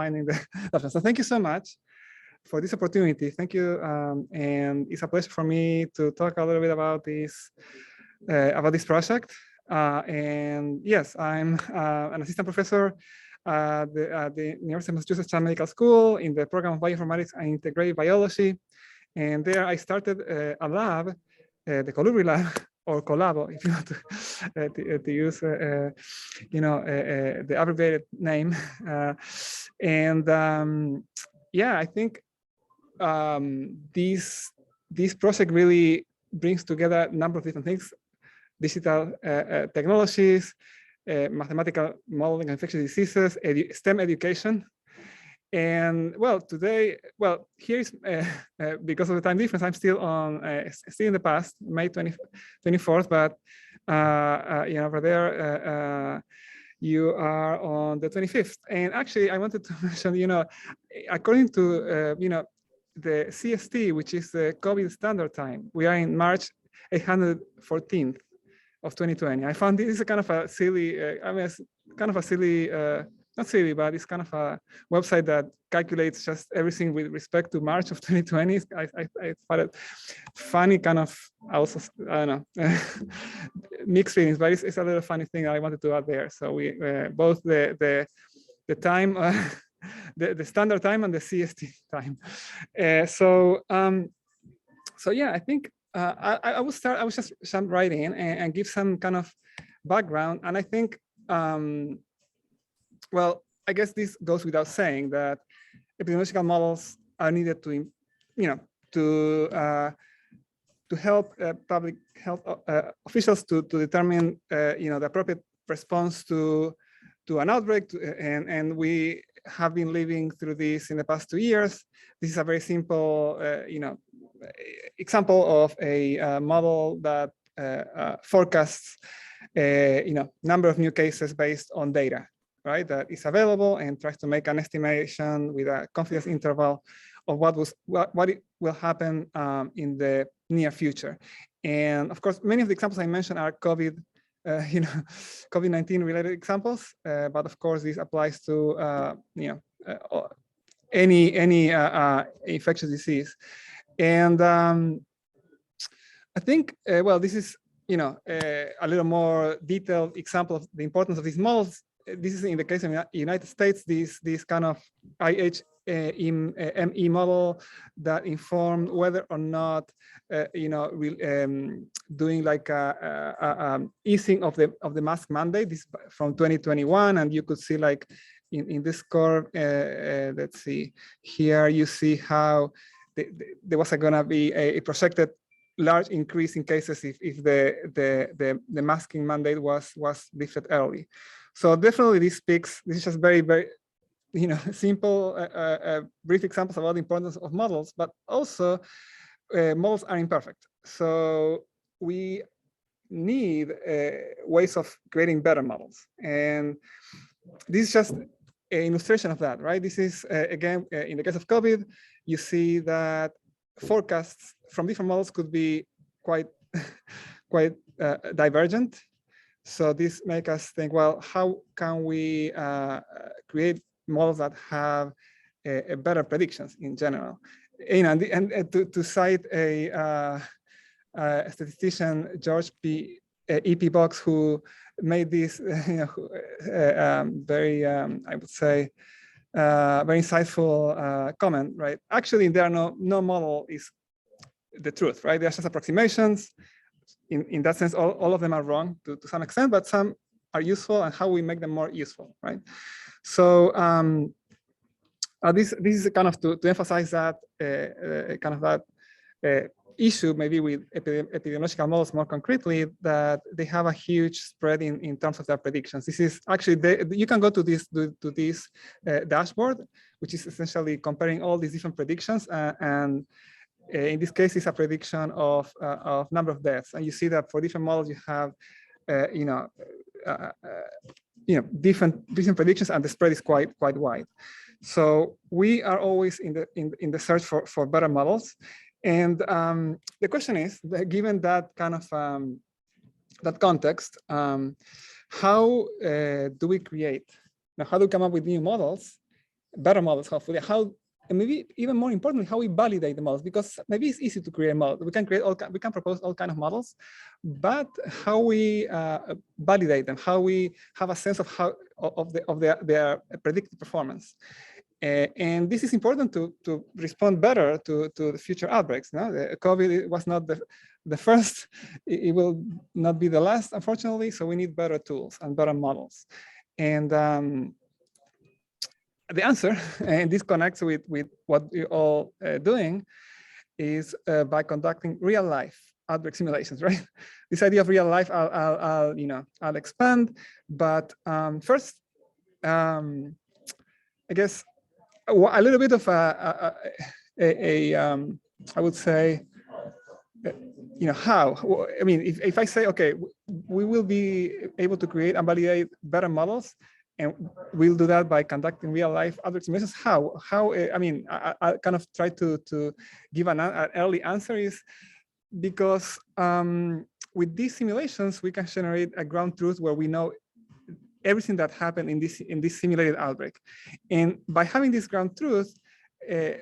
finding the options. So thank you so much for this opportunity. Thank you. And it's a pleasure for me to talk a little bit about this project. And yes, I'm an assistant professor at the University of Massachusetts Medical School in the program of Bioinformatics and Integrative Biology. And there I started a lab, the Colubri lab, or Colabo, if you want to use, the abbreviated name. Yeah, I think this project really brings together a number of different things: digital technologies, mathematical modeling of infectious diseases, STEM education. And well, today, well, here's because of the time difference, I'm still in the past, May 24th, but over there, you are on the 25th. And actually, I wanted to mention, according to the CST, which is the COVID standard time, we are in March 814th of 2020. I found this is a kind of a silly, it's kind of a silly, not silly, but it's kind of a website that calculates just everything with respect to March of 2020. I find it funny, kind of, also, I don't know, mixed feelings, but it's a little funny thing I wanted to add there. So we both the time, the standard time and the CST time. So yeah, I think I will just jump right in and give some kind of background. And I think, well, I guess this goes without saying that epidemiological models are needed to, to help public health officials to determine, the appropriate response to an outbreak. And we have been living through this in the past 2 years. This is a very simple, example of a model that forecasts, number of new cases based on data, right? That is available and tries to make an estimation with a confidence interval of what will happen in the near future. And of course, many of the examples I mentioned are COVID-19 related examples, but of course, this applies to any infectious disease. And I think, well, this is a little more detailed example of the importance of these models. This is in the case of the United States, this kind of IHME model that informed whether or not doing like a easing of the mask mandate. This from 2021, and you could see like in this curve. Let's see here. You see how there was going to be a projected large increase in cases if the masking mandate was lifted early. So definitely this speaks. This is just very, very simple, brief examples about the importance of models, but also models are imperfect. So we need ways of creating better models. And this is just an illustration of that, right? This is, again, in the case of COVID, you see that forecasts from different models could be quite divergent. So this makes us think, well, how can we create models that have a better predictions in general? And to cite a statistician, George E.P. Box, who made this very, I would say, very insightful comment, right? Actually, there are no model is the truth, right? They're just approximations. In that sense, all of them are wrong to some extent, but some are useful, and how we make them more useful, right? So this is kind of to emphasize that kind of that issue, maybe with epidemiological models more concretely, that they have a huge spread in terms of their predictions. This is actually, you can go to this dashboard, which is essentially comparing all these different predictions, and in this case, it's a prediction of number of deaths, and you see that for different models you have, different predictions, and the spread is quite wide. So we are always in the search for better models, and the question is, given that kind of that context, how do we create? Now, how do we come up with new models better models, hopefully. How, and maybe even more importantly, how we validate the models, because maybe it's easy to create models. We can create we can propose all kinds of models, but how we validate them, how we have a sense of how their predicted performance. And this is important to respond better to the future outbreaks. No? The COVID was not the first, it will not be the last, unfortunately, so we need better tools and better models. And the answer, and this connects with what we're all doing, is by conducting real life outbreak simulations, right? This idea of real life, I'll expand, but first, I guess a little bit of I would say, how? I mean, if I say, okay, we will be able to create and validate better models, and we'll do that by conducting real life outbreak simulations. How? I mean, I kind of try to give an early answer is because with these simulations, we can generate a ground truth where we know everything that happened in this simulated outbreak. And by having this ground truth,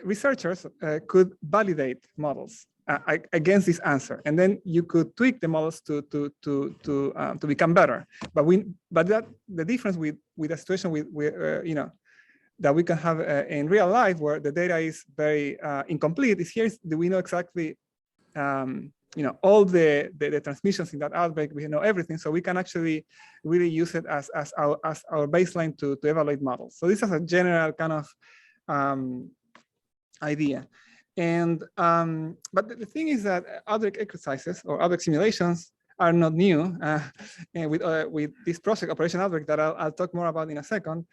researchers could validate models against this answer, and then you could tweak the models to become better. But the difference with a situation that we can have in real life, where the data is very incomplete, is here do we know exactly all the transmissions in that outbreak. We know everything, so we can actually really use it as our baseline to evaluate models. So this is a general kind of idea. And but the thing is that outbreak exercises or outbreak simulations are not new. And with this project, Operation Outbreak, that I'll talk more about in a second,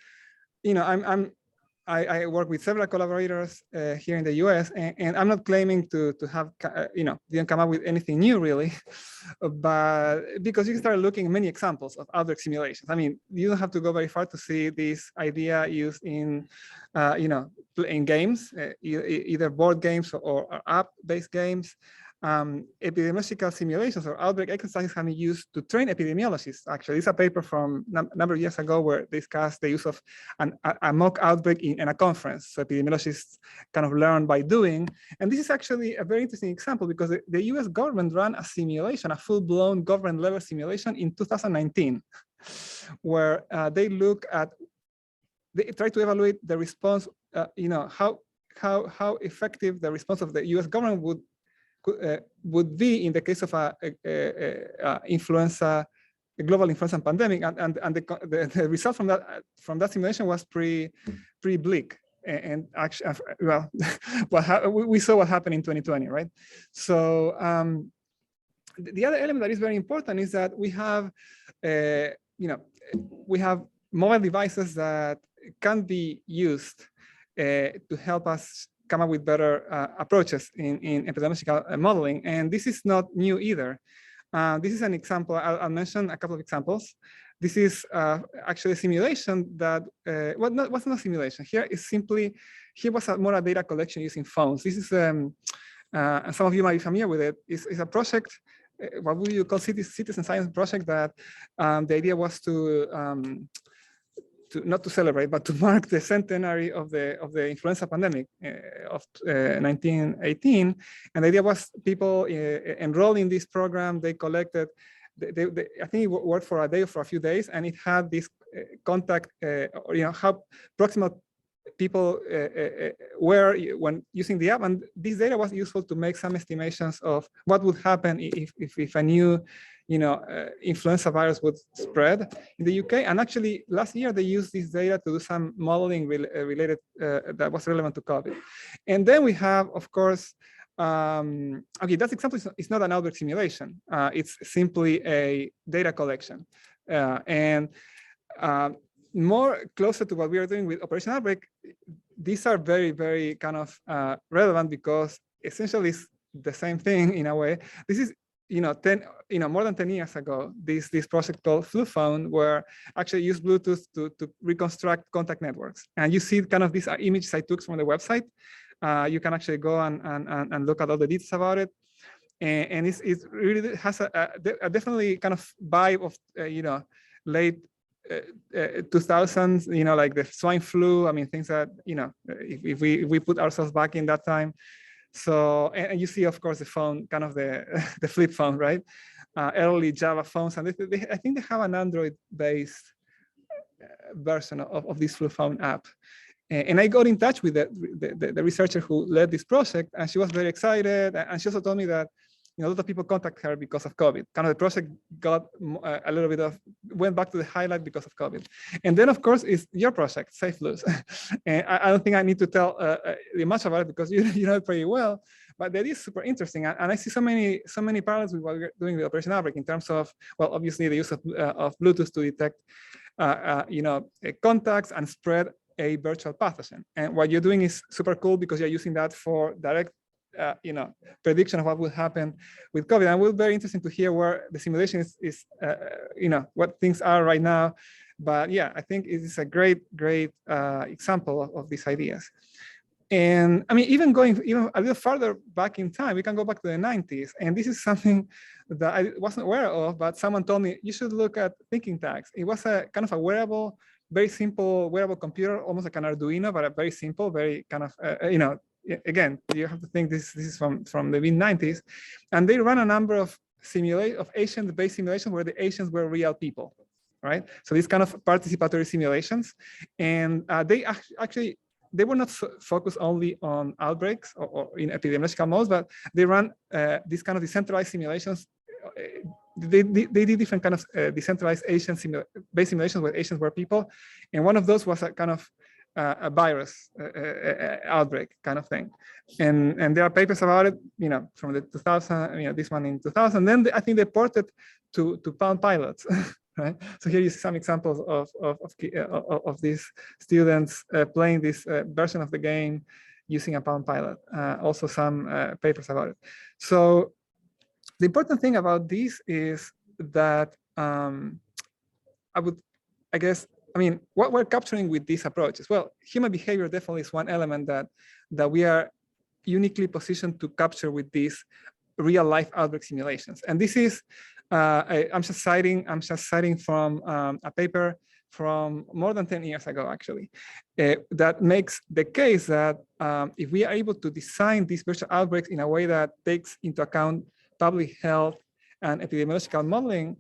I work with several collaborators here in the US, and I'm not claiming to have, didn't come up with anything new really, but because you can start looking at many examples of outbreak simulations. I mean, you don't have to go very far to see this idea used in, in games, either board games or app-based games. Epidemiological simulations or outbreak exercises have been used to train epidemiologists. Actually, it's a paper from a number of years ago where they discussed the use of a mock outbreak in a conference. So epidemiologists kind of learn by doing. And this is actually a very interesting example because the US government ran a simulation, a full-blown government level simulation in 2019, where they try to evaluate the response, how effective the response of the US government would be in the case of a global influenza pandemic, and the result from that simulation was pretty bleak. And actually, well, we saw what happened in 2020, right? So the other element that is very important is that we have, we have mobile devices that can be used to help us come up with better approaches in epidemiological modeling. And this is not new either. This is an example. I'll mention a couple of examples. This is actually a simulation that, what's not a simulation? Here was more a data collection using phones. This is, some of you might be familiar with it. It's a project, what would you call citizen science project, that the idea was not to celebrate, but to mark the centenary of the influenza pandemic of 1918. And the idea was people enrolled in this program. They collected, I think it worked for a day or for a few days, and it had this contact, how proximal people were when using the app. And this data was useful to make some estimations of what would happen if a new influenza virus would spread in the UK. And actually, last year, they used this data to do some modeling related that was relevant to COVID. And then we have, of course, okay, that example is not an outbreak simulation. It's simply a data collection. And more closer to what we are doing with Operation Outbreak, these are very, very kind of relevant because essentially it's the same thing in a way. This is more than 10 years ago, this project called Flu Phone, where actually used Bluetooth to reconstruct contact networks. And you see kind of these images I took from the website. You can actually go and look at all the details about it. And it really has a definitely kind of vibe of, late 2000s, like the swine flu. I mean, things that, if we put ourselves back in that time. So, and you see, of course, the phone, kind of the the flip phone, right? Early Java phones, and I think they have an Android-based version of this flip phone app. And I got in touch with the researcher who led this project, and she was very excited. And she also told me that, a lot of people contact her because of COVID. Kind of the project got a little bit went back to the highlight because of COVID. And then, of course, is your project, Safe Loose. And I don't think I need to tell much about it because you know it pretty well. But that is super interesting. And I see so many parallels with what we're doing with Operation Outbreak in terms of, well, obviously the use of Bluetooth to detect, contacts and spread a virtual pathogen. And what you're doing is super cool because you're using that for direct prediction of what will happen with COVID. And it will be very interesting to hear where the simulation is what things are right now. But yeah, I think it is a great example of these ideas. And I mean, even going a little farther back in time, we can go back to the 90s. And this is something that I wasn't aware of, but someone told me, you should look at thinking tags. It was a kind of a wearable, very simple wearable computer, almost like an Arduino, but a very simple, very kind of, again, you have to think this is from the mid-90s. And they ran a number of Asian-based simulations where the Asians were real people, right? So these kind of participatory simulations. And they were not focused only on outbreaks or in epidemiological models, but they ran these kind of decentralized simulations. They did different kind of decentralized Asian-based simulations where Asians were people. And one of those was a kind of a virus outbreak kind of thing. And there are papers about it, from the 2000, this one in 2000. Then I think they ported to Palm Pilots. Right. So here you see some examples of these students playing this version of the game using a Palm Pilot. Also some papers about it. So the important thing about this is that what we're capturing with these approaches, well, human behavior definitely is one element that we are uniquely positioned to capture with these real life outbreak simulations. And this is, I'm just citing from a paper from more than 10 years ago, actually, that makes the case that if we are able to design these virtual outbreaks in a way that takes into account public health and epidemiological modeling,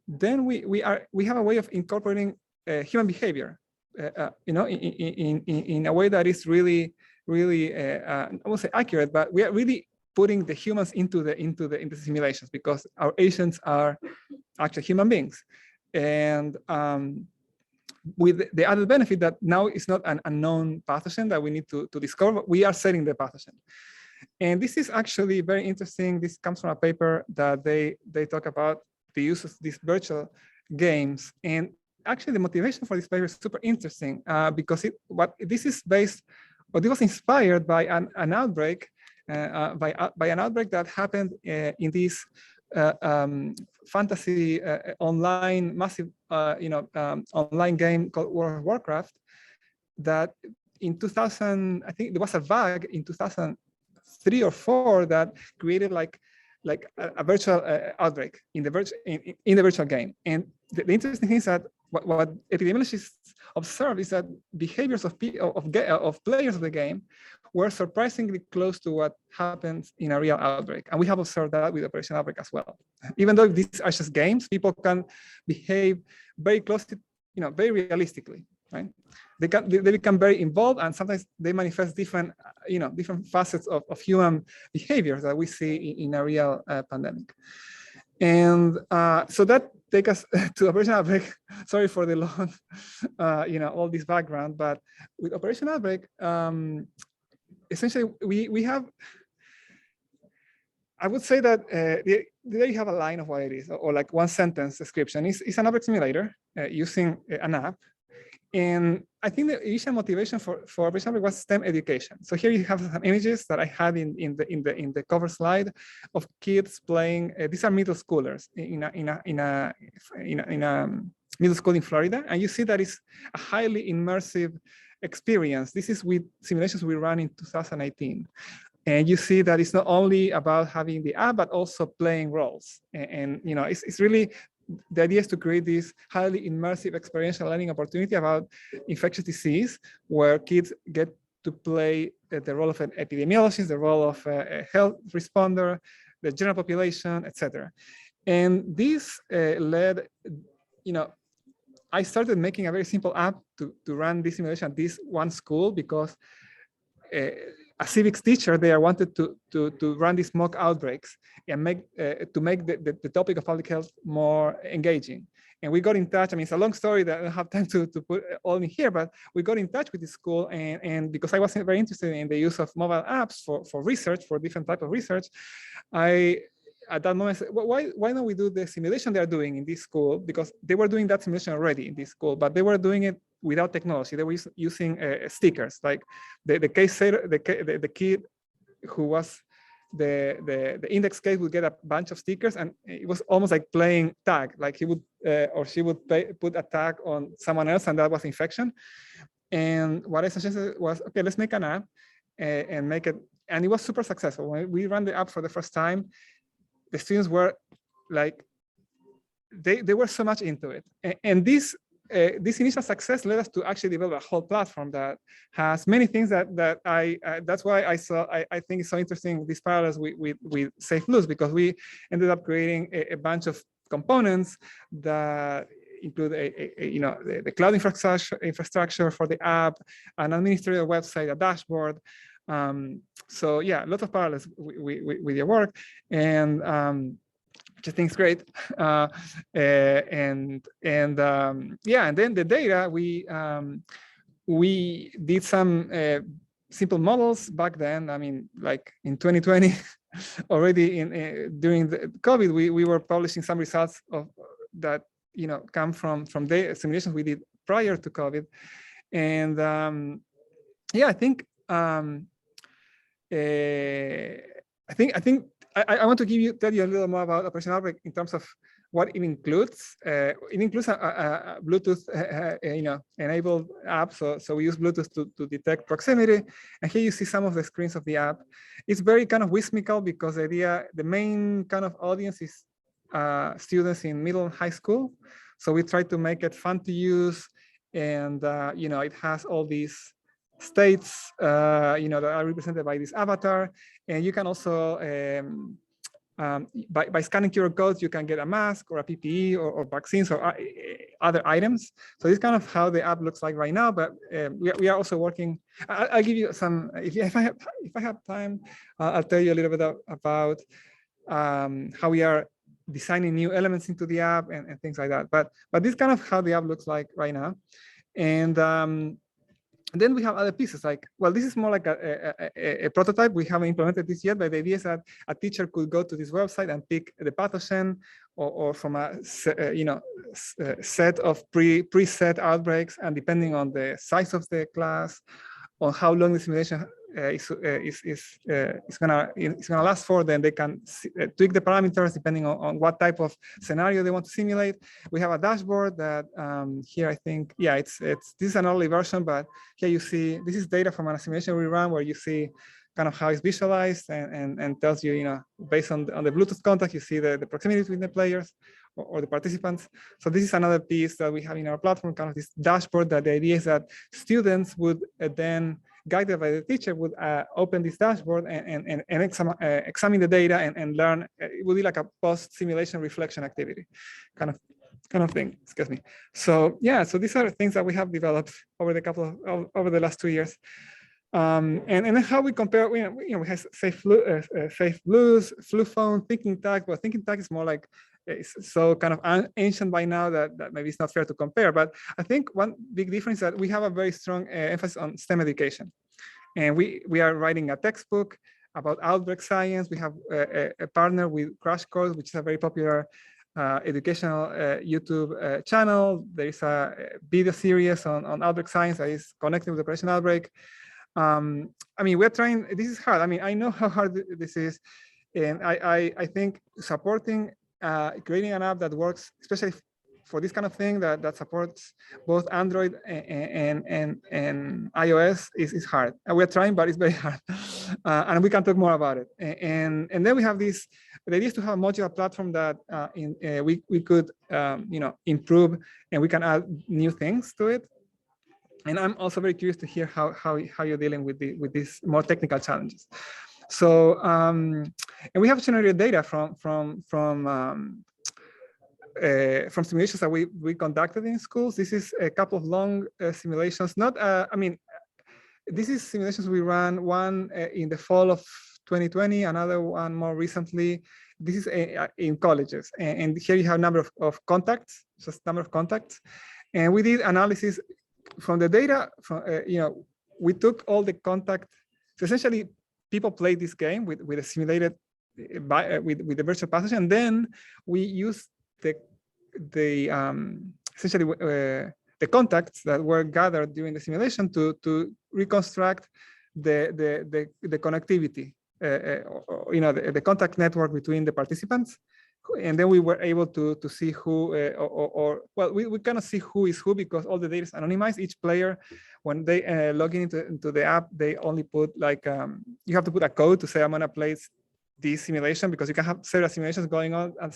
then we have a way of incorporating human behavior, in a way that is really, I won't say accurate, but we are really putting the humans into the simulations because our agents are actually human beings. And with the added benefit that now it's not an unknown pathogen that we need to discover, we are setting the pathogen. And this is actually very interesting. This comes from a paper that they talk about the use of these virtual games. And actually the motivation for this paper is super interesting because this was inspired by an outbreak, by an outbreak that happened in this fantasy online massive online game called World of Warcraft. That in 2000, I think there was a bug in 2003 or 4 that created like a virtual outbreak in the virtual game. And the interesting thing is that what epidemiologists observe is that behaviors of players of the game were surprisingly close to what happens in a real outbreak. And we have observed that with Operation Outbreak as well. Even though these are just games, people can behave very closely, very realistically, right? They become very involved, and sometimes they manifest different facets of human behaviors that we see in a real pandemic. And so that takes us to Operation Outbreak. Sorry for the long, all this background, but with Operation Outbreak, essentially we have, I would say that there you have a line of what it is, or like one sentence description. It's an outbreak simulator using an app. And I think the initial motivation for Operation Outbreak was STEM education. So here you have some images that I had in the cover slide of kids playing. These are middle schoolers in a middle school in Florida, and you see that it's a highly immersive experience. This is with simulations we ran in 2018. And you see that it's not only about having the app, but also playing roles. And it's really the idea is to create this highly immersive experiential learning opportunity about infectious disease, where kids get to play the role of an epidemiologist, the role of a health responder, the general population, etc. And this led, I started making a very simple app to run this simulation at this one school because a civics teacher there wanted to run these mock outbreaks and make the topic of public health more engaging. And we got in touch. I mean, it's a long story that I don't have time to put all in here, but we got in touch with the school, and because I was very interested in the use of mobile apps for research, for different type of research, at that moment, I said, well, why don't we do the simulation they're doing in this school? Because they were doing that simulation already in this school, but they were doing it without technology. They were using stickers, like the kid who was the index case would get a bunch of stickers, and it was almost like playing tag. Like he would or she would put a tag on someone else, and that was infection. And what I suggested was, okay, let's make an app and make it. And it was super successful. When we ran the app for the first time, the students were like, they were so much into it. And this initial success led us to actually develop a whole platform that has many things that that's why I think it's so interesting, these parallels with Safe Blues, because we ended up creating a bunch of components that include the cloud infrastructure for the app, an administrative website, a dashboard. So yeah, a lot of parallels with your work, and which I think is great. Yeah, and then the data, we did some simple models back then. I mean, like in 2020, already during the COVID, we were publishing some results of that come from the simulations we did prior to COVID, and yeah, I think I want to tell you a little more about Operation Outbreak in terms of what it includes. It includes a Bluetooth, enabled app. So we use Bluetooth to detect proximity. And here you see some of the screens of the app. It's very kind of whimsical because the main kind of audience is students in middle and high school. So we try to make it fun to use, and it has all these states, that are represented by this avatar, and you can also, by scanning QR codes, you can get a mask or a PPE or vaccines or other items. So this is kind of how the app looks like right now. But we are also working. I'll give you some. If I have time, I'll tell you a little bit about how we are designing new elements into the app and things like that. But this is kind of how the app looks like right now, and then we have other pieces like, well, this is more like a prototype. We haven't implemented this yet, but the idea is that a teacher could go to this website and pick the pathogen or from a set of preset outbreaks, and depending on the size of the class, on how long the simulation is gonna last for, then they can tweak the parameters depending on what type of scenario they want to simulate. We have a dashboard that here I think, yeah, this is an early version, but here you see this is data from a simulation we ran where you see kind of how it's visualized and tells you, based on the Bluetooth contact, you see the proximity between the players or the participants. So this is another piece that we have in our platform, kind of this dashboard, that the idea is that students would then, guided by the teacher, would open this dashboard and examine the data and learn. It would be like a post-simulation reflection activity kind of thing, excuse me. So yeah, so these are the things that we have developed over the last 2 years. And then how we compare, we have Safe Blues, Flu Phone, Thinking Tag. Well, Thinking Tag is more like, it's so kind of ancient by now that maybe it's not fair to compare. But I think one big difference is that we have a very strong emphasis on STEM education. And we are writing a textbook about outbreak science. We have a partner with Crash Course, which is a very popular educational YouTube channel. There is a video series on outbreak science that is connected with Operation Outbreak. I mean, we're trying, this is hard. I mean, I know how hard this is. And I think supporting, creating an app that works, especially for this kind of thing that supports both Android and iOS is hard. And we're trying, but it's very hard. And we can talk more about it. And then we have this, the idea is to have a modular platform that we could improve, and we can add new things to it. And I'm also very curious to hear how you're dealing with these more technical challenges. So, and we have generated data from simulations that we conducted in schools. This is a couple of long simulations. Not, I mean, this is simulations we ran, one in the fall of 2020, another one more recently. This is in colleges, and here you have a number of contacts, just number of contacts, and we did analysis from the data. From we took all the contact. So essentially, people played this game with a simulated with the virtual pathogen, and then we used essentially the contacts that were gathered during the simulation to reconstruct the connectivity, the contact network between the participants, and then we were able to see who, well, we cannot see who is who because all the data is anonymized. Each player, when they log into the app, they only put like you have to put a code to say I'm gonna play this simulation, because you can have several simulations going on at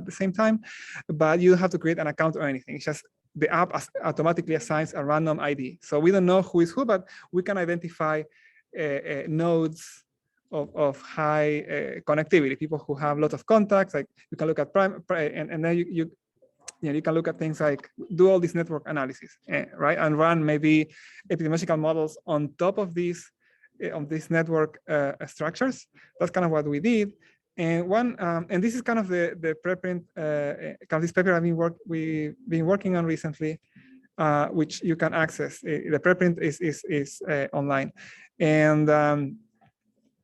the same time, but you don't have to create an account or anything. It's just the app automatically assigns a random ID. So we don't know who is who, but we can identify nodes of high connectivity, people who have lots of contacts. Like you can look at and then you can look at things like do all this network analysis, right, and run maybe epidemiological models on top of these network structures. That's kind of what we did. And and this is kind of the preprint, kind of this paper we've been working on recently, which you can access. The preprint is online, and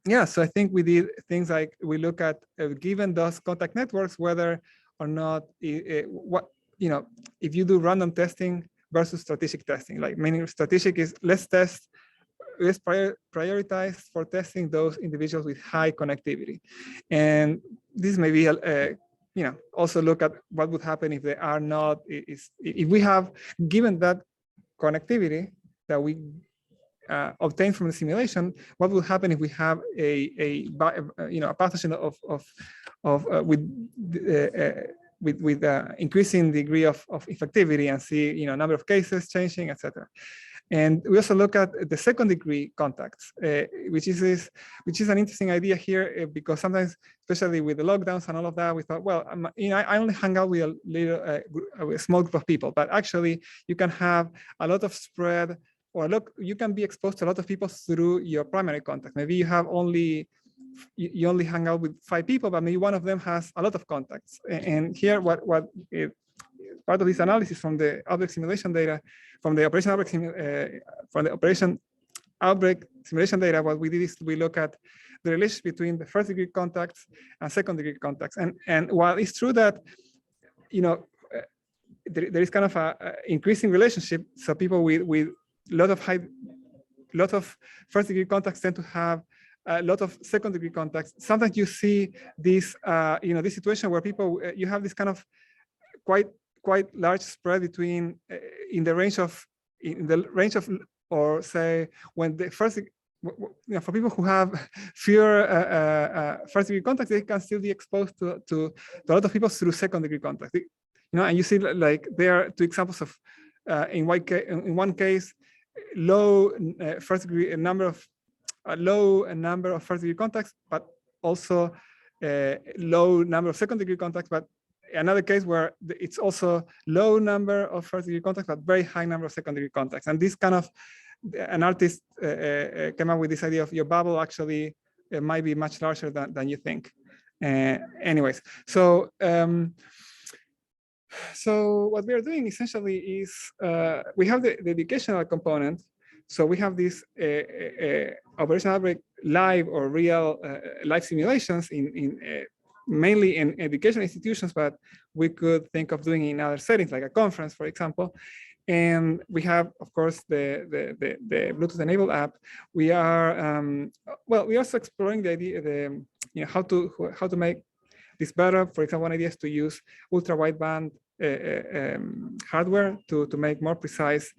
yeah, so I think we did things like we look at given those contact networks, whether or not if you do random testing versus strategic testing. Like meaning strategic is let's prioritize for testing those individuals with high connectivity, and this may be also look at what would happen if they are not, if we have given that connectivity that we obtained from the simulation, what will happen if we have a pathogen with increasing degree of infectivity, and see number of cases changing, etc. And we also look at the second degree contacts, which is an interesting idea here, because sometimes, especially with the lockdowns and all of that, we thought, well, I only hang out with a small group of people, but actually you can have a lot of spread, or you can be exposed to a lot of people through your primary contact. Maybe you have you only hang out with 5 people, but maybe one of them has a lot of contacts. And here, part of this analysis from the outbreak simulation data, from the Operation Outbreak simulation data, what we did is we look at the relationship between the first degree contacts and second degree contacts. And while it's true that there is kind of a increasing relationship, so people with lot of first degree contacts tend to have a lot of second degree contacts. Sometimes you see this this situation where people you have this kind of quite large spread between in the range of or say when the first for people who have fewer first degree contacts, they can still be exposed to a lot of people through second degree contacts. And you see like there are 2 examples of in one case low first degree number of first degree contacts, but also low number of second degree contacts. But another case where it's also low number of first degree contacts, but very high number of second degree contacts. And this kind of, an artist came up with this idea of your bubble actually might be much larger than you think. Anyways, so what we are doing essentially is we have the educational component. So we have this Operation Outbreak live or real live simulations mainly in educational institutions, but we could think of doing it in other settings, like a conference, for example. And we have, of course, the Bluetooth enabled app. We are we're also exploring the idea, how to make this better. For example, one idea is to use ultra wideband hardware to make more precise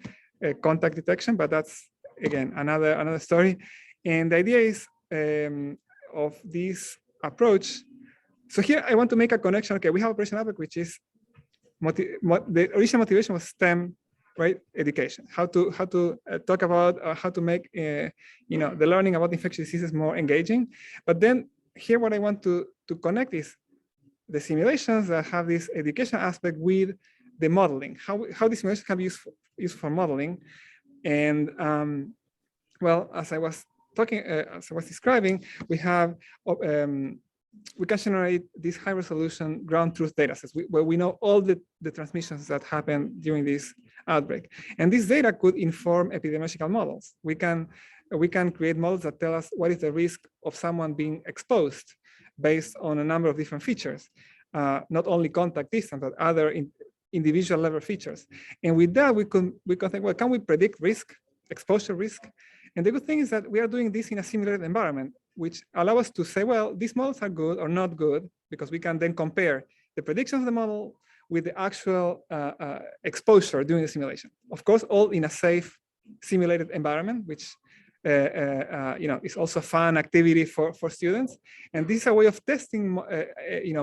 contact detection, but that's again another story. And the idea is of this approach. So here I want to make a connection. Okay, we have Operation Outbreak, which is the original motivation was STEM, right? Education, how to talk about how to make the learning about infectious diseases more engaging. But then here, what I want to connect is the simulations that have this education aspect with the modeling. How the simulations can be used for modeling, and well, as I was talking, as I was describing, we have. We can generate these high-resolution ground truth data sets where we know all the transmissions that happen during this outbreak. And this data could inform epidemiological models. We can create models that tell us what is the risk of someone being exposed based on a number of different features, not only contact distance, but other individual level features. And with that, we can think, well, can we predict risk, exposure risk? And the good thing is that we are doing this in a simulated environment, which allow us to say, well, these models are good or not good, because we can then compare the predictions of the model with the actual exposure during the simulation. Of course, all in a safe simulated environment, which is also a fun activity for students. And this is a way of testing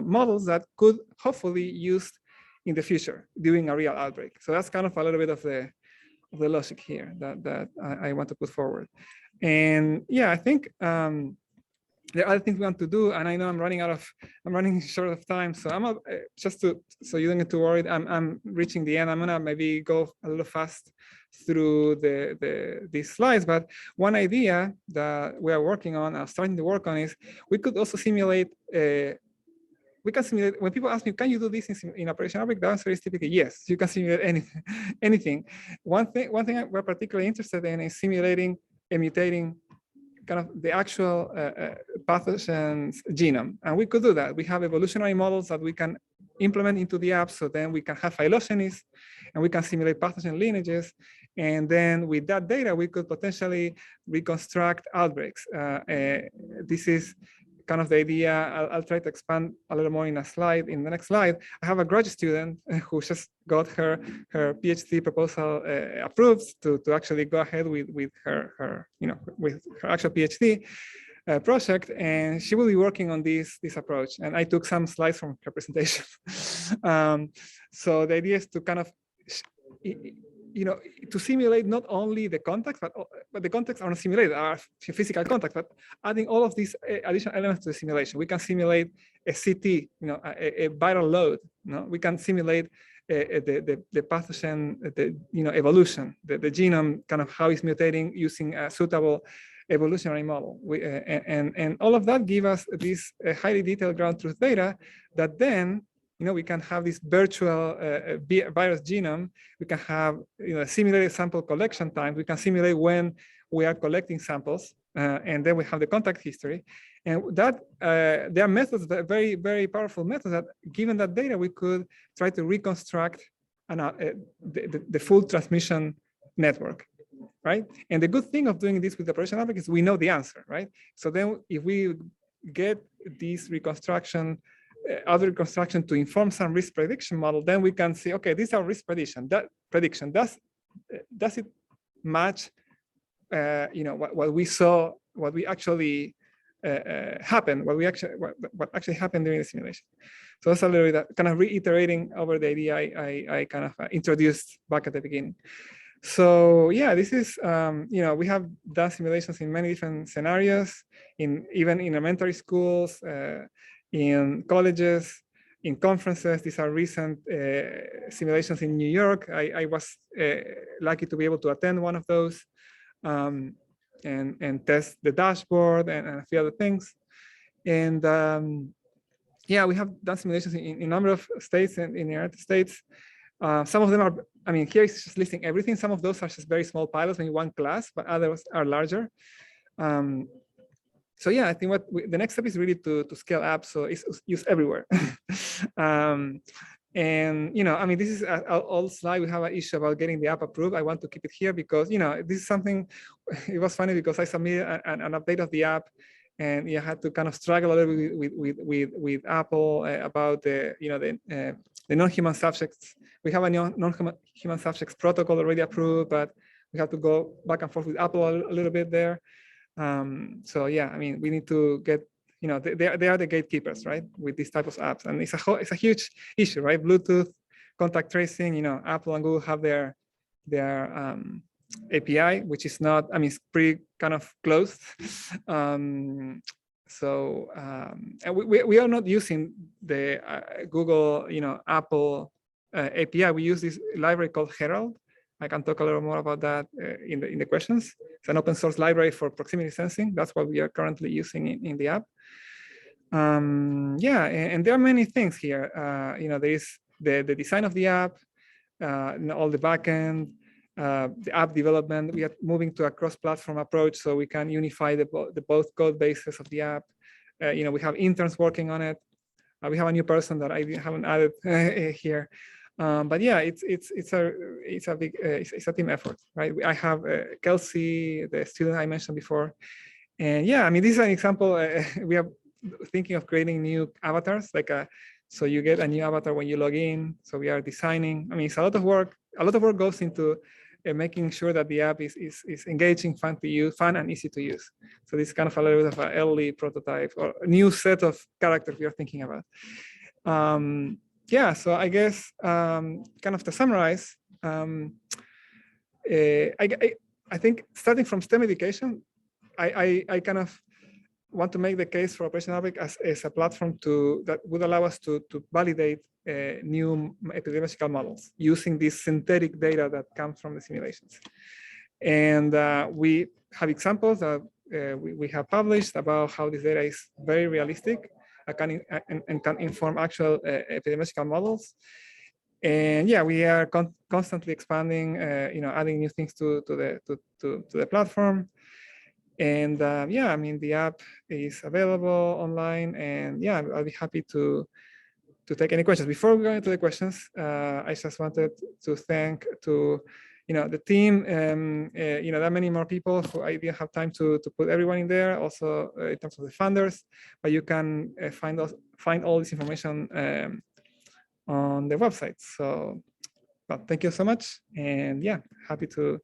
models that could hopefully be used in the future during a real outbreak. So that's kind of a little bit of the logic here that I want to put forward. And yeah, I think there are other things we want to do, and I know I'm running short of time, so I'm so you don't get too worried. I'm reaching the end. I'm gonna maybe go a little fast through these slides, but one idea that we are working on, starting to work on, is we could also simulate. We can simulate. When people ask me, "Can you do this in Operation Outbreak?" The answer is typically yes. You can simulate anything. One thing we're particularly interested in is simulating and mutating kind of the actual pathogen's genome. And we could do that. We have evolutionary models that we can implement into the app. So then we can have phylogenies and we can simulate pathogen lineages. And then with that data, we could potentially reconstruct outbreaks. This is kind of the idea. I'll try to expand a little more in the next slide. I have a graduate student who just got her PhD proposal approved to actually go ahead with her actual PhD project, and she will be working on this approach. And I took some slides from her presentation. So the idea is to kind of to simulate not only the context, but the contexts are not simulated, are physical context, but adding all of these additional elements to the simulation. We can simulate a CT, a viral load. We can simulate the pathogen, evolution, the genome, kind of how it's mutating using a suitable evolutionary model. And all of that give us this highly detailed ground truth data that then we can have this virtual virus genome. We can have simulated sample collection time. We can simulate when we are collecting samples, and then we have the contact history. And that there are methods, very, very powerful methods, that given that data, we could try to reconstruct the full transmission network, right? And the good thing of doing this with the Operation Outbreak is we know the answer, right? So then if we get this reconstruction, other reconstruction to inform some risk prediction model, then we can see, okay, this is our risk prediction. That prediction, does it match what we saw, what we actually happened, what actually happened during the simulation? So that's a little bit kind of reiterating over the idea I kind of introduced back at the beginning. So yeah, this is we have done simulations in many different scenarios, even in elementary schools, in colleges, in conferences. These are recent simulations in New York. I was lucky to be able to attend one of those and test the dashboard and a few other things. And yeah, we have done simulations in a number of states in the United States. Some of them are, here is just listing everything. Some of those are just very small pilots, maybe one class, but others are larger. So yeah, I think the next step is really to scale up, so it's used everywhere. And this is an old slide. We have an issue about getting the app approved. I want to keep it here because this is something. It was funny because I submitted an update of the app, and you had to kind of struggle a little bit with Apple about the the non-human subjects. We have a non-human subjects protocol already approved, but we have to go back and forth with Apple a little bit there. So yeah, I mean, we need to get, they are the gatekeepers, right, with these types of apps, and it's a huge issue, right? Bluetooth, contact tracing. Apple and Google have their API, which is not, I mean, it's pretty kind of closed. So and we are not using the Google, Apple API. We use this library called Herald. I can talk a little more about that in the questions. It's an open source library for proximity sensing. That's what we are currently using in the app. Yeah, and there are many things here. There is the design of the app, all the backend, the app development. We are moving to a cross-platform approach so we can unify the both code bases of the app. We have interns working on it. We have a new person that I haven't added here. But yeah, it's a team effort, right? I have Kelsey, the student I mentioned before, and yeah, I mean, this is an example. We are thinking of creating new avatars, so you get a new avatar when you log in. So we are designing. I mean, it's a lot of work. A lot of work goes into making sure that the app is engaging, fun to use, fun and easy to use. So this is kind of a little bit of an early prototype or a new set of characters we are thinking about. Yeah, so I guess kind of to summarize, I think starting from STEM education, I kind of want to make the case for Operation Outbreak as a platform that would allow us to validate new epidemiological models using this synthetic data that comes from the simulations. And we have examples that we have published about how this data is very realistic and can inform actual epidemiological models. And yeah, we are constantly expanding, adding new things to the platform. And yeah, I mean, the app is available online, and yeah, I'll be happy to take any questions. Before we go into the questions, I just wanted to thank the team. There are many more people who I didn't have time to put everyone in there. Also, in terms of the funders, but you can find all this information on the website. So, well, thank you so much, and yeah, happy to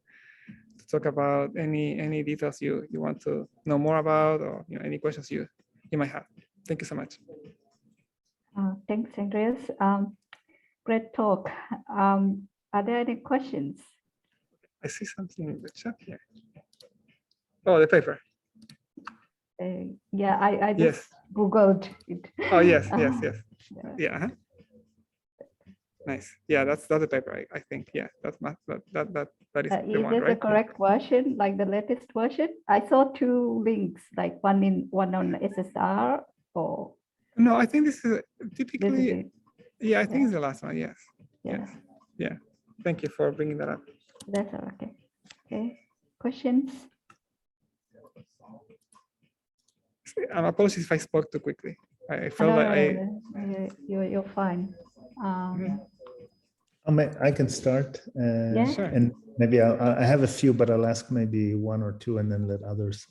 talk about any details you want to know more about, or any questions you might have. Thank you so much. Thanks, Andreas. Great talk. Are there any questions? I see something in the chat here. Oh, the paper. Yeah, I just Googled it. Oh, yes. Yeah. Nice. Yeah, that's the paper. I think. Yeah, that is the one, right? Is the correct version, like the latest version? I saw two links, like one on SSR or. No, I think this is typically. Yeah, I think it's the last one. Yes. Yeah. Thank you for bringing that up. That's all. Okay. Questions? Apologies if I spoke too quickly. I felt you're fine. I can start. Sure. And maybe I have a few, but I'll ask maybe one or two and then let others.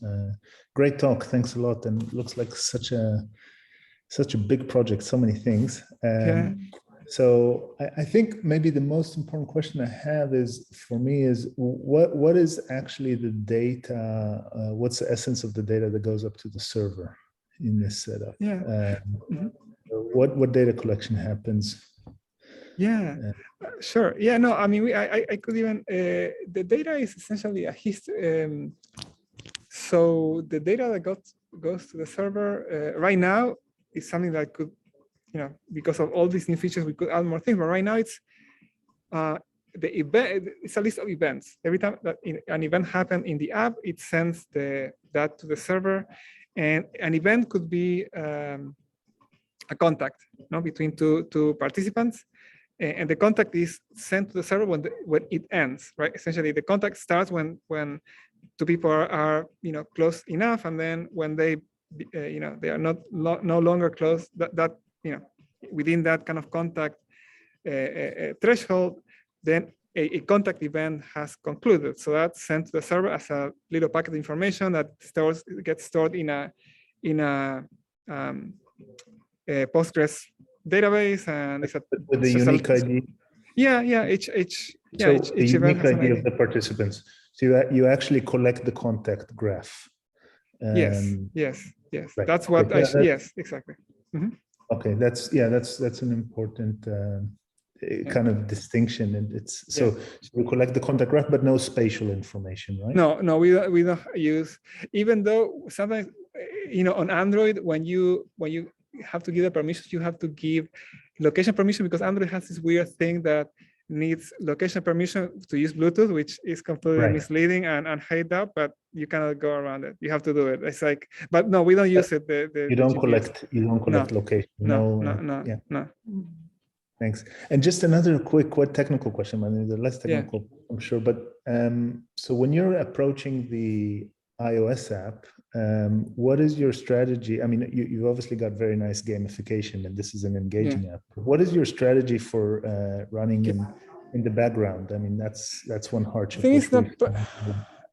Great talk. Thanks a lot. And it looks like such a big project, so many things. Yeah. So I think maybe the most important question I have for me is what is actually the data? What's the essence of the data that goes up to the server in this setup? Yeah. What data collection happens? Yeah, sure. Yeah, no, I mean, I could even, the data is essentially a history. So the data that goes to the server right now is something that could, because of all these new features, we could add more things. But right now it's the event. It's a list of events. Every time that an event happens in the app, it sends that to the server, and an event could be a contact, between two participants. And the contact is sent to the server when it ends, right? Essentially, the contact starts when two people are close enough, and then when they they are no longer close, that within that kind of contact threshold, then a contact event has concluded. So that's sent to the server as a little packet of information that gets stored in a Postgres database, and it's with the unique ID. Yeah, each event has an ID ID of the participants. So you actually collect the contact graph. Yes. Right. That's what yes, exactly. Mm-hmm. Okay, that's an important kind of distinction, and it's so we collect the contact graph, but no spatial information, right? No, we don't use, even though sometimes, on Android, when you have to give the permissions, you have to give location permission, because Android has this weird thing that needs location permission to use Bluetooth, which is completely misleading and hide that, but you cannot go around it. You have to do it. It's like, but no, we don't use it. You don't collect location. No. Thanks. And just another quick, quite technical question. I mean, the less technical, I'm sure. But so when you're approaching the iOS app, what is your strategy? I mean, you've obviously got very nice gamification, and this is an engaging app. What is your strategy for running in the background? I mean, that's one hardship.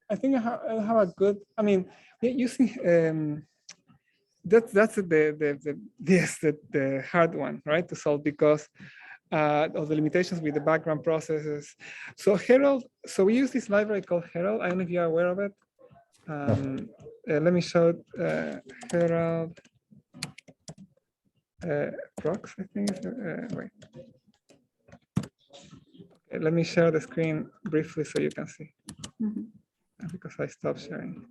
I think I have a good. I mean, using that's the hard one, right, to solve, because of the limitations with the background processes. So Herald. So we use this library called Herald. I don't know if you're aware of it. Let me show Herald procs, I think. Wait. Okay, let me share the screen briefly so you can see. Because I stopped sharing.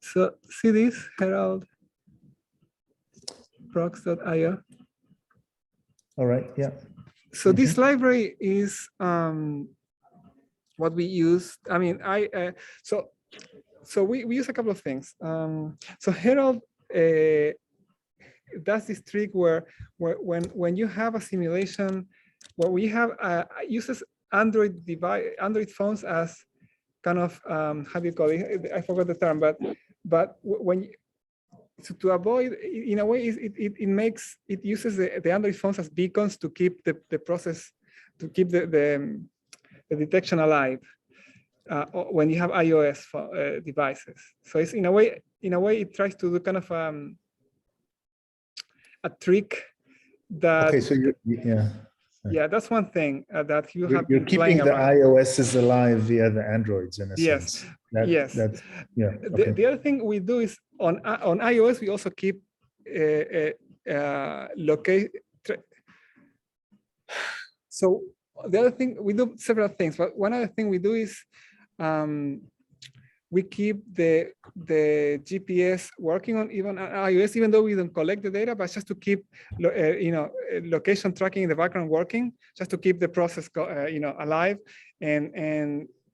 So see this, Herald procs.io. All right, yeah. So this library is what we use. I mean, so we use a couple of things. So Herald does this trick where when you have a simulation, where we have uses Android phones as kind of how do you call it? I forgot the term, but when to avoid, in a way, it uses the Android phones as beacons to keep the process, to keep the detection alive when you have iOS devices. So it's in a way it tries to do kind of a trick that. Okay, so yeah, that's one thing that you have. You're keeping the iOSs alive via the Androids in a sense. Yes. That's okay. The other thing we do is on iOS we also keep locate. So the other thing, we do several things, but one other thing we do is we keep the GPS working on even iOS, even though we don't collect the data, but just to keep location tracking in the background working, just to keep the process alive,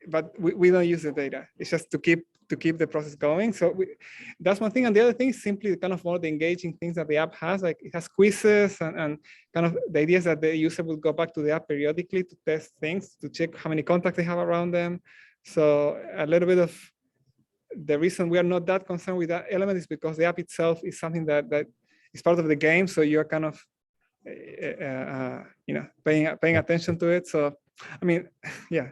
but we don't use the data. It's just to keep the process going. So that's one thing. And the other thing is simply kind of more the engaging things that the app has. Like it has quizzes and kind of the idea is that the user will go back to the app periodically to test things, to check how many contacts they have around them. So a little bit of the reason we are not that concerned with that element is because the app itself is something that is part of the game. So you're kind of paying attention to it. So I mean, yeah.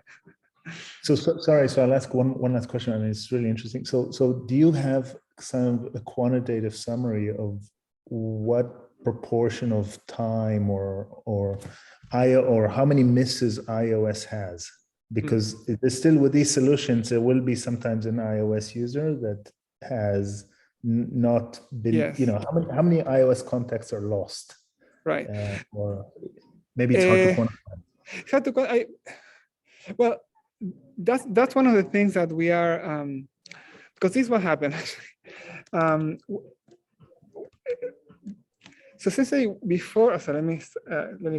So sorry. So I'll ask one last question. I mean, it's really interesting. So do you have some a quantitative summary of what proportion of time or how many misses iOS has? Because it's still with these solutions, there will be sometimes an iOS user that has not been, how many iOS contacts are lost? Right. Or maybe it's hard to quantify. It's hard to quantify. Well, that's one of the things that we are, because this is what happened actually. So essentially before, so let me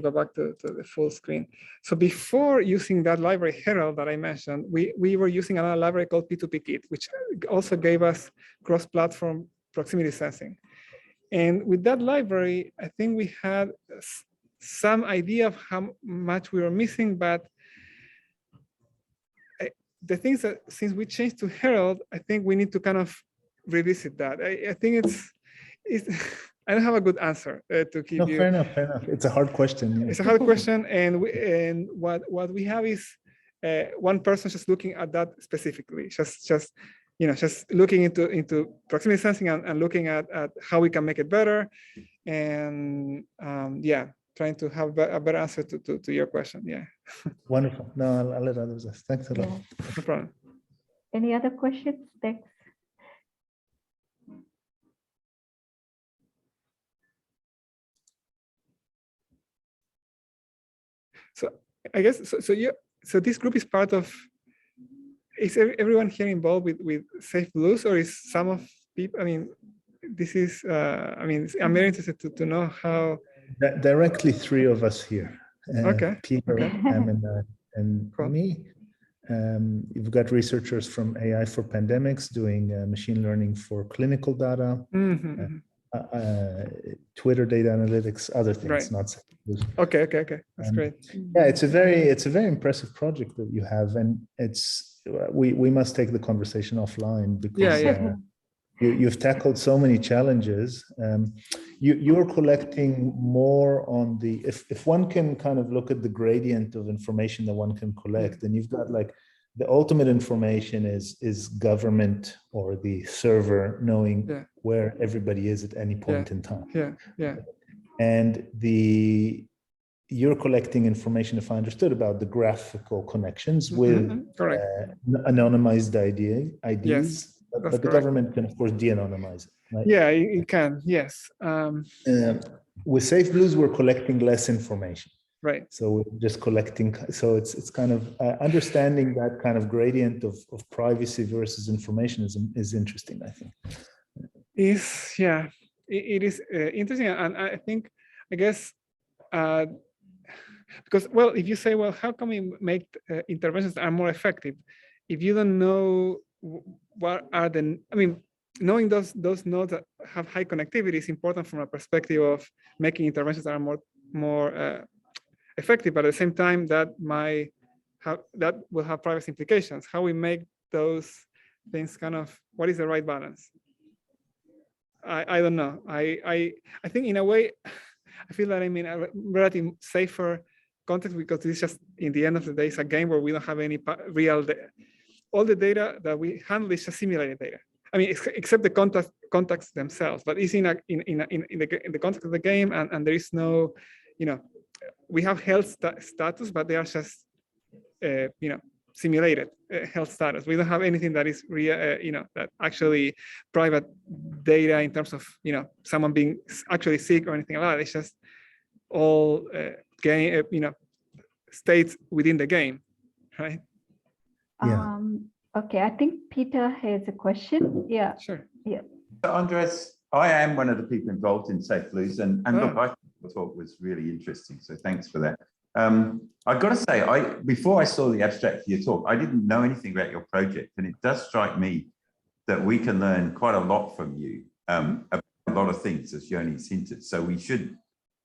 go back to the full screen. So before using that library Herald that I mentioned, we were using another library called P2P-Kit, which also gave us cross-platform proximity sensing. And with that library, I think we had some idea of how much we were missing, but the things that since we changed to Herald, I think we need to kind of revisit that. I think it's I don't have a good answer to give you. Fair enough. It's a hard question. Yeah. It's a hard question, and what we have is one person just looking at that specifically, just just looking into proximity sensing and looking at how we can make it better, and trying to have a better answer to your question. Yeah. Wonderful. No, I'll let others ask. Thanks a lot. No problem. Any other questions? Thanks. So I guess so this group is part of. Is everyone here involved with Safe Blues, or is some of people? I mean, this is. I'm very interested to know how. Directly, three of us here. Okay. Peter, and Cool. me. You've got researchers from AI4Pandemics doing machine learning for clinical data, Twitter data analytics, other things, Right. not Safe Blues. Okay. That's great. Yeah, it's a very impressive project that you have, and we must take the conversation offline because you've tackled so many challenges. You're collecting more on the if one can kind of look at the gradient of information that one can collect, and you've got like the ultimate information is government or the server knowing where everybody is at any point in time. Yeah. And you're collecting information, if I understood, about the graphical connections with anonymized IDs, Yes, but the government can, of course, de-anonymize it, right? Yeah, it can, yes. With Safe Blues, we're collecting less information. Right. So we're just collecting, so it's kind of understanding that kind of gradient of privacy versus information is interesting, I think. It is interesting, and I guess, because, well, if you say, well, how can we make interventions that are more effective? If you don't know what are knowing those nodes that have high connectivity is important from a perspective of making interventions that are more effective, but at the same time that will have privacy implications. How we make those things kind of, what is the right balance? I don't know. I think in a way, I feel that I'm in a relatively safer context because it's just, in the end of the day, it's a game where we don't have any real data. All the data that we handle is just simulated data. I mean, except the contacts themselves, but it's in the context of the game, and there is no, we have health status, but they are just, simulated health status. We don't have anything that is real, that actually private data in terms of, someone being actually sick or anything like that. It's just all game, states within the game, right? Yeah. Okay, I think Peter has a question. Yeah. Sure. Yeah. Andres, I am one of the people involved in Safe Blues, and look, I thought the talk was really interesting, so thanks for that. I've got to say, before I saw the abstract for your talk, I didn't know anything about your project, and it does strike me that we can learn quite a lot from you about a lot of things, as Yoni's hinted. So we should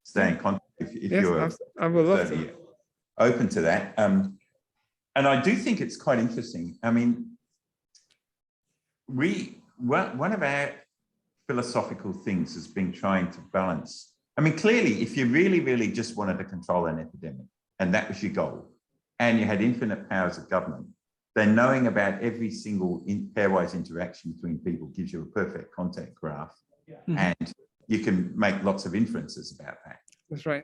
stay in contact if you're I would love to. Open to that. And I do think it's quite interesting. I mean, one of our philosophical things has been trying to balance. I mean, clearly, if you really, really just wanted to control an epidemic, and that was your goal, and you had infinite powers of government, then knowing about every single pairwise interaction between people gives you a perfect contact graph, and you can make lots of inferences about that. That's right.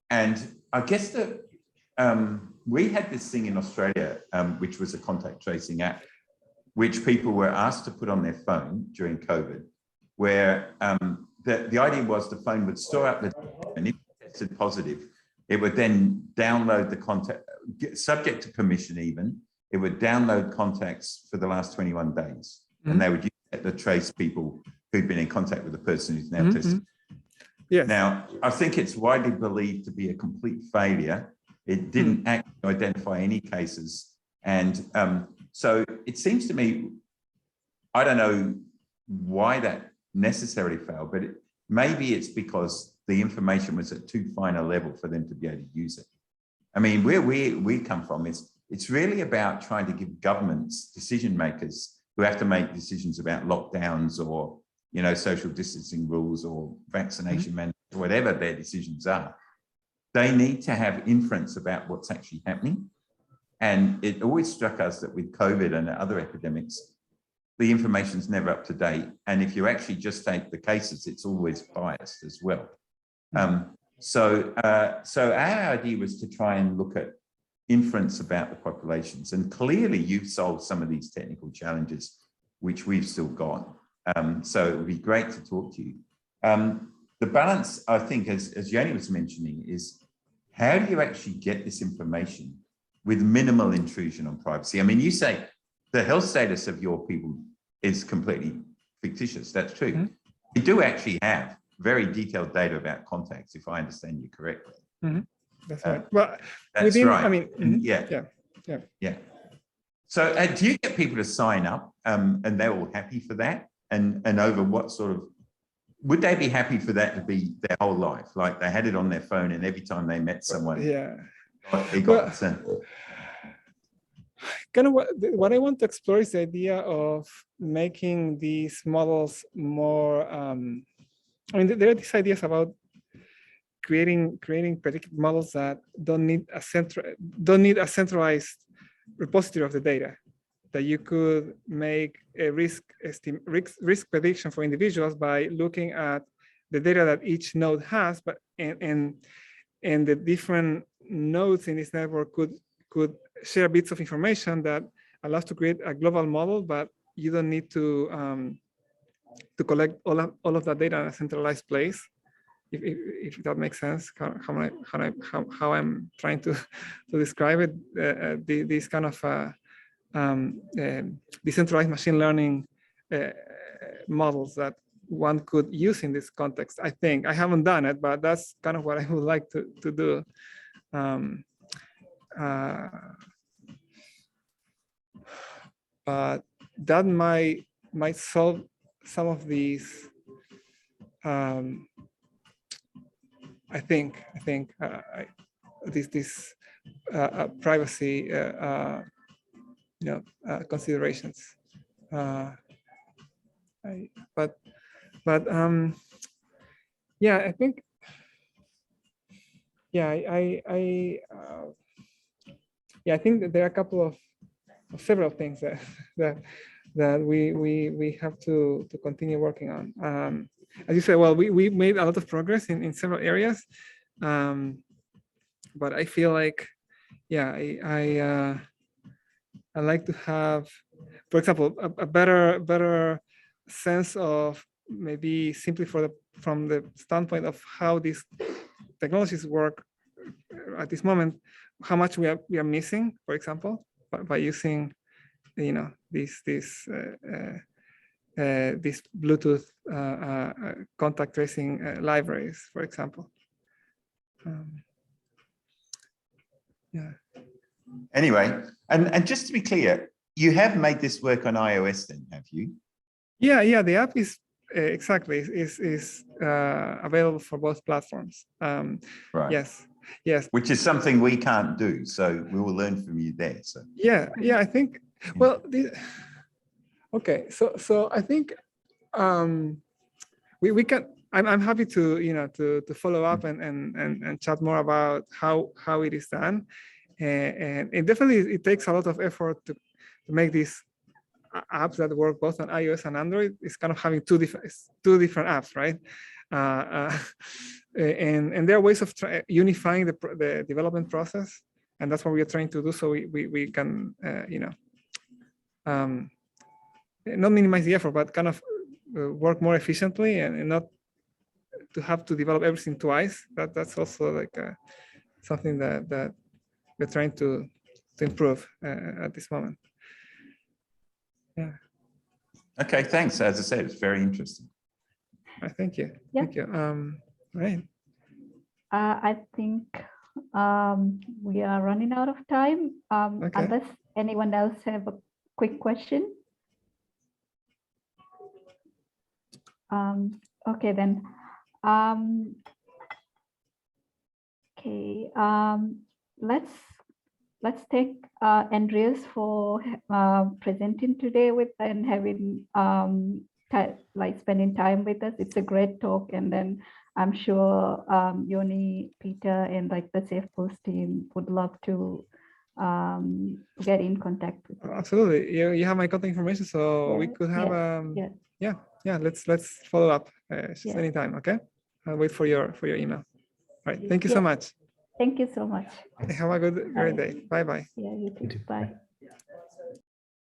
And I guess that we had this thing in Australia, which was a contact tracing app, which people were asked to put on their phone during COVID, where the idea was the phone would store up the data, and if it tested positive, it would then download the contact, subject to permission even, it would download contacts for the last 21 days. And they would use that to trace people who'd been in contact with the person who's now tested. Yes. Now, I think it's widely believed to be a complete failure. It didn't actually identify any cases. And so it seems to me, I don't know why that necessarily failed, but maybe it's because the information was at too fine a level for them to be able to use it. I mean, where we come from is it's really about trying to give governments, decision makers who have to make decisions about lockdowns or, social distancing rules or vaccination mandates, whatever their decisions are. They need to have inference about what's actually happening. And it always struck us that with COVID and other epidemics, the information's never up to date. And if you actually just take the cases, it's always biased as well. So our idea was to try and look at inference about the populations. And clearly you've solved some of these technical challenges, which we've still got. So it would be great to talk to you. The balance, I think, as Yoni was mentioning, is how do you actually get this information with minimal intrusion on privacy? I mean, you say the health status of your people is completely fictitious. That's true. Mm-hmm. You do actually have very detailed data about contacts, if I understand you correctly. Mm-hmm. That's right. Well, that's right. I mean, mm-hmm. Yeah. So do you get people to sign up and they're all happy for that? And over what sort of, would they be happy for that to be their whole life? Like they had it on their phone and every time they met someone, they got sent. Kind of what I want to explore is the idea of making these models more, I mean, there are these ideas about creating predictive models that don't need a centralized repository of the data, that you could make a risk prediction for individuals by looking at the data that each node has, but and the different nodes in this network could share bits of information that allows to create a global model, but you don't need to collect all of that data in a centralized place. If that makes sense, how I'm trying to describe it, this kind of decentralized machine learning models that one could use in this context. I think I haven't done it, but that's kind of what I would like to do. But that might solve some of these. I think this privacy considerations. Yeah, I think. Yeah, I think that there are a couple of several things that we have to continue working on. As you said, well, we made a lot of progress in several areas, but I feel like, yeah, I like to have, for example, a better sense of maybe simply from the standpoint of how these technologies work at this moment, how much we are missing, for example, by using, these Bluetooth contact tracing libraries, for example. Yeah. Anyway, and just to be clear, you have made this work on iOS then, have you? Yeah, the app is exactly is available for both platforms. Right. Yes. Which is something we can't do, so we will learn from you there. So yeah, I think. Well, okay, so I think we can. I'm happy to to follow up and chat more about how it is done, and it definitely takes a lot of effort to make these apps that work both on iOS and Android. It's kind of having two different apps, right? And there are ways of unifying the development process, and that's what we are trying to do. So we can not minimize the effort, but kind of work more efficiently and not to have to develop everything twice. That's also like something that we're trying to improve at this moment. Yeah. Okay, thanks. As I said, it's very interesting. Thank you. Yeah. Thank you. Right. I think we are running out of time. Okay. Unless anyone else have a quick question. Okay then. Okay. Let's thank Andreas for presenting today and having spending time with us. It's a great talk, and then I'm sure Yoni, Peter, and the SafePost team would love to get in contact with you. Absolutely. You have my contact information, so we could have let's follow up just anytime. Okay. I'll wait for your email. All right. Thank you so much. Thank you so much. Have a great day. Bye bye. Yeah, you too. Bye.